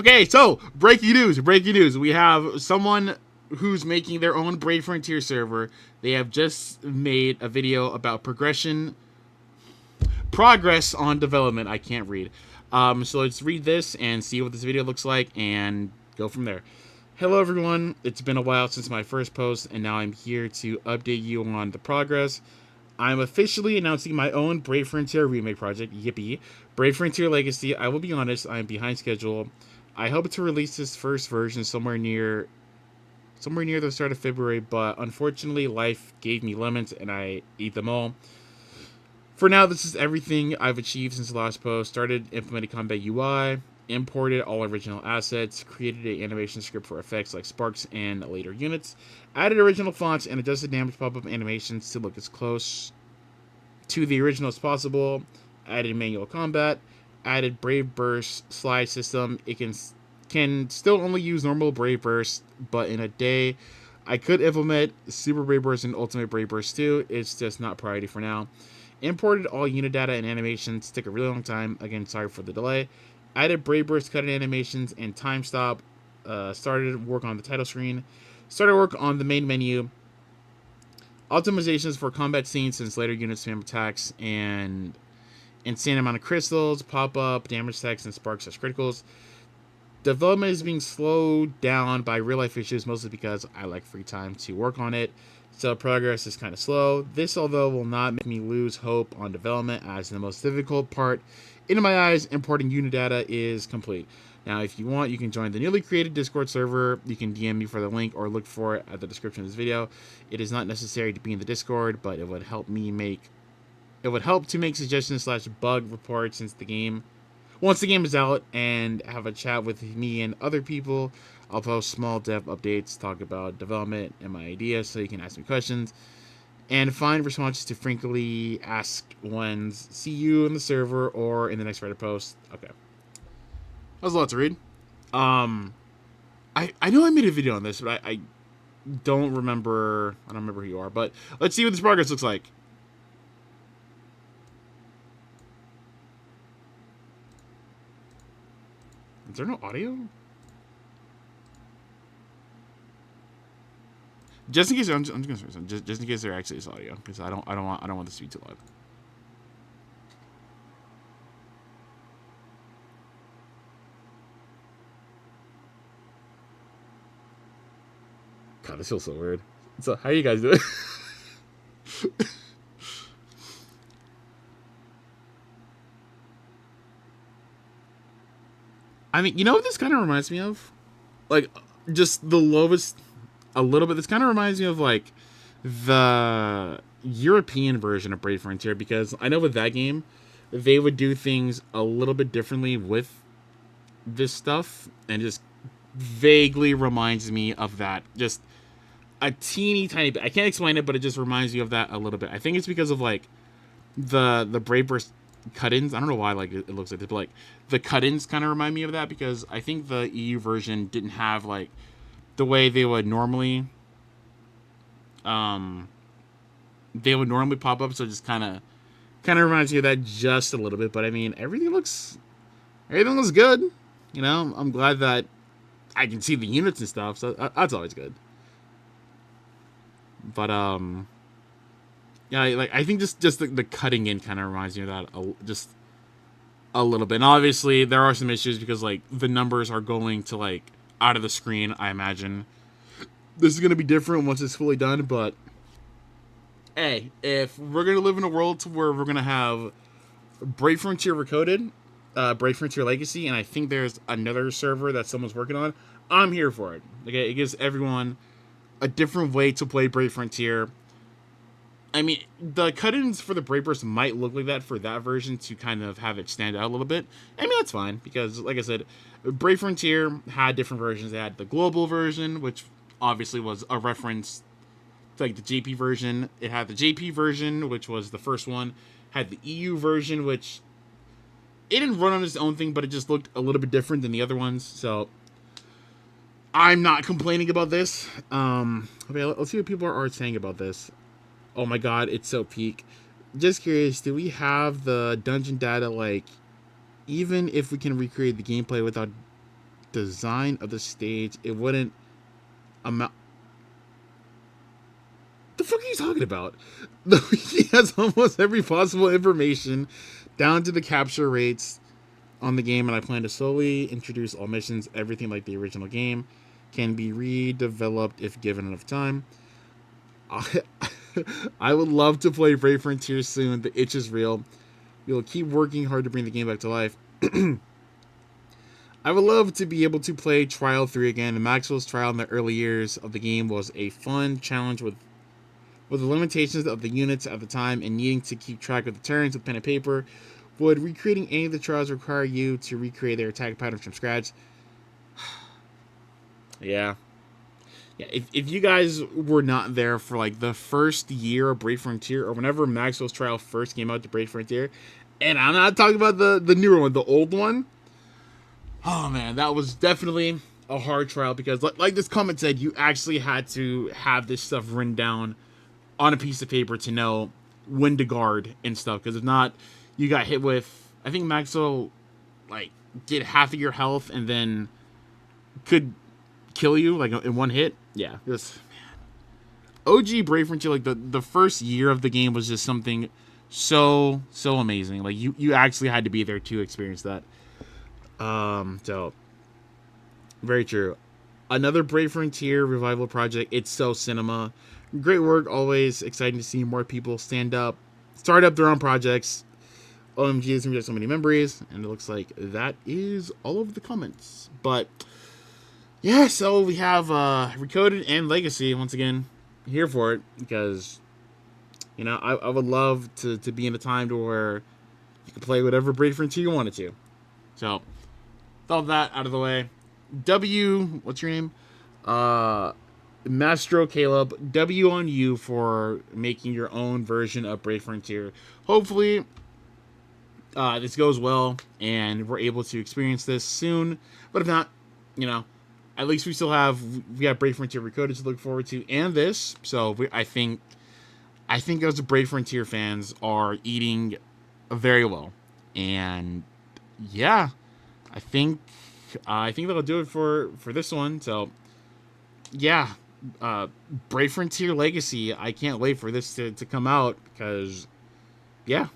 Okay, so breaking news, breaking news. We have someone who's making their own Brave Frontier server. They have just made a video about progress on development. I can't read. So let's read this and see what this video looks like and go from there. Hello everyone, it's been a while since my first post and now I'm here to update you on the progress. I'm officially announcing my own Brave Frontier remake project, yippee. Brave Frontier Legacy. I will be honest, I'm behind schedule. I hope to release this first version somewhere near the start of February, but unfortunately life gave me lemons and I ate them all. For now, this is everything I've achieved since the last post. Started implementing combat UI, imported all original assets, created an animation script for effects like sparks and later units, added original fonts and adjusted damage pop-up animations to look as close to the original as possible, added manual combat, added Brave Burst slide system. It can still only use normal Brave Burst, but in a day, I could implement Super Brave Burst and Ultimate Brave Burst too. It's just not priority for now. Imported all unit data and animations. Took a really long time. Again, sorry for the delay. Added Brave Burst cutting animations and time stop. Started work on the title screen. Started work on the main menu. Optimizations for combat scenes since later units spam attacks and insane amount of crystals, pop up, damage text, and sparks as criticals. Development is being slowed down by real life issues, mostly because I lack free time to work on it. So progress is kind of slow. This, although, will not make me lose hope on development, as the most difficult part, in my eyes, importing unit data is complete. Now, if you want, you can join the newly created Discord server. You can DM me for the link or look for it at the description of this video. It is not necessary to be in the Discord, but it would help to make suggestions slash bug reports once the game is out, and have a chat with me and other people. I'll post small dev updates, talk about development and my ideas so you can ask me questions, and find responses to frequently asked ones. See you in the server or in the next Reddit post. Okay. That was a lot to read. Um, I know I made a video on this, but I don't remember who you are, but let's see what this progress looks like. Is there no audio? Just in case, I'm just gonna just in case there actually is audio, because I don't want this to be too loud. God, this feels so weird. So, how you guys doing? I mean, you know what this kind of reminds me of? Like, just the lowest, a little bit. This kind of reminds me of like the European version of Brave Frontier, because I know with that game, they would do things a little bit differently with this stuff, and just vaguely reminds me of that. Just a teeny tiny bit. I can't explain it, but it just reminds me of that a little bit. I think it's because of like the Brave Burst cut-ins. I don't know why like it looks like this, but like the cut-ins kind of remind me of that, because I think the EU version didn't have like the way um they would normally pop up, so it just kind of reminds me of that just a little bit. But I mean, everything looks good. You know, I'm glad that I can see the units and stuff, so that's always good. But yeah, like I think just the cutting in kind of reminds me of that just a little bit. And obviously, there are some issues because like the numbers are going to like out of the screen. I imagine this is gonna be different once it's fully done. But hey, if we're gonna live in a world to where we're gonna have Brave Frontier Recoded, Brave Frontier Legacy, and I think there's another server that someone's working on, I'm here for it. Okay, it gives everyone a different way to play Brave Frontier. I mean, the cut-ins for the Brave Burst might look like that for that version to kind of have it stand out a little bit. I mean, that's fine because, like I said, Brave Frontier had different versions. They had the global version, which obviously was a reference to like the JP version. It had the JP version, which was the first one. Had the EU version, which it didn't run on its own thing, but it just looked a little bit different than the other ones. So I'm not complaining about this. Okay, let's see what people are saying about this. Oh my god, it's so peak. Just curious, do we have the dungeon data, like, even if we can recreate the gameplay without design of the stage, it wouldn't amount. The fuck are you talking about? The wiki has almost every possible information, down to the capture rates on the game, and I plan to slowly introduce all missions. Everything like the original game can be redeveloped if given enough time. I, I would love to play Brave Frontier soon. The itch is real. We'll keep working hard to bring the game back to life. I would love to be able to play Trial 3 again. Maxwell's Trial in the early years of the game was a fun challenge with the limitations of the units at the time and needing to keep track of the turns with pen and paper. Would recreating any of the trials require you to recreate their attack patterns from scratch? Yeah. Yeah, if you guys were not there for like the first year of Brave Frontier or whenever Maxwell's Trial first came out to Brave Frontier, and I'm not talking about the newer one, the old one. Oh man, that was definitely a hard trial because like this comment said, you actually had to have this stuff written down on a piece of paper to know when to guard and stuff. Because if not, you got hit with, I think Maxwell like did half of your health and then could kill you like in one hit. Yeah, this OG Brave Frontier, like the first year of the game was just something so amazing. Like you actually had to be there to experience that. So very true. Another Brave Frontier revival project. It's so cinema. Great work. Always exciting to see more people start up their own projects. OMG, there's gonna be so many memories, and it looks like that is all of the comments. But yeah, so we have Recoded and Legacy once again here for it because you know I would love to be in a time to where you can play whatever Brave Frontier you wanted to. So with all that out of the way, what's your name? Mastro Caleb, W on you for making your own version of Brave Frontier. Hopefully, this goes well and we're able to experience this soon. But if not, you know, at least we got Brave Frontier Recoded to look forward to, and this. So I think as the Brave Frontier fans are eating very well, and yeah, I think that'll do it for this one. So yeah, Brave Frontier Legacy. I can't wait for this to come out because yeah,